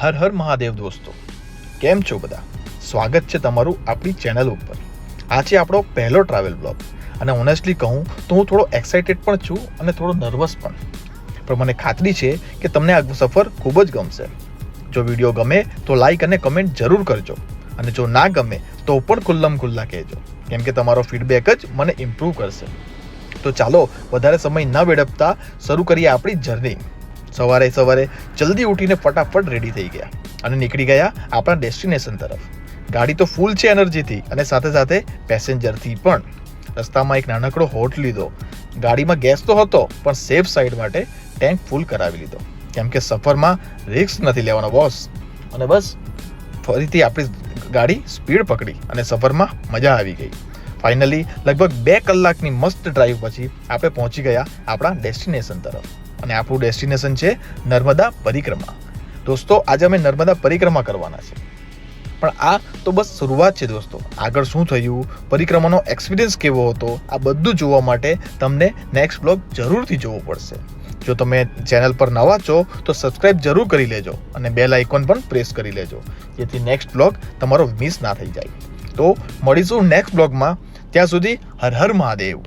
હર હર મહાદેવ દોસ્તો, કેમ છો બધા? સ્વાગત છે તમારું આપણી ચેનલ ઉપર. આ છે આપણો પહેલો ટ્રાવેલ બ્લોગ અને ઓનેસ્ટલી કહું તો હું થોડો એક્સાઇટેડ પણ છું અને થોડો નર્વસ પણ મને ખાતરી છે કે તમને આ સફર ખૂબ જ ગમશે. જો વિડીયો ગમે તો લાઈક અને કમેન્ટ જરૂર કરજો અને જો ના ગમે તો પણ ખુલ્લમ ખુલ્લા કહેજો, કેમ કે તમારો ફીડબેક જ મને ઇમ્પ્રૂવ કરશે. તો ચાલો વધારે સમય ન વેડફતા શરૂ કરીએ આપણી જર્ની. સવારે જલ્દી ઉઠીને ફટાફટ રેડી થઈ ગયા અને નીકળી ગયા આપણા ડેસ્ટિનેશન તરફ. ગાડી તો ફૂલ છે એનર્જીથી અને સાથે સાથે પેસેન્જરથી પણ. રસ્તામાં એક નાનકડો હોલ્ટ લીધો. ગાડીમાં ગેસ તો હતો પણ સેફ સાઈડ માટે ટેન્ક ફૂલ કરાવી લીધો, કેમ કે સફરમાં રિસ્ક નથી લેવાનો બોસ. અને બસ ફરીથી આપણી ગાડી સ્પીડ પકડી અને સફરમાં મજા આવી ગઈ. ફાઇનલી લગભગ 2 કલાકની મસ્ત ડ્રાઈવ પછી આપણે પહોંચી ગયા આપણા ડેસ્ટિનેશન તરફ. અને આપણું ડેસ્ટિનેશન છે નર્મદા પરિક્રમા. દોસ્તો, આજે અમે નર્મદા પરિક્રમા કરવાના છે, પણ આ તો બસ શરૂઆત છે દોસ્તો. આગળ શું થયું, પરિક્રમાનો એક્સપિરિયન્સ કેવો હતો, આ બધું જોવા માટે તમને નેક્સ્ટ બ્લોગ જરૂરથી જોવો પડશે. જો તમે ચેનલ પર નવા છો તો સબસ્ક્રાઇબ જરૂર કરી લેજો અને બેલ આઇકોન પણ પ્રેસ કરી લેજો, જેથી નેક્સ્ટ બ્લોગ તમારો મિસ ના થઈ જાય. તો મળીશું નેક્સ્ટ બ્લોગમાં. ત્યાં સુધી હર હર મહાદેવ.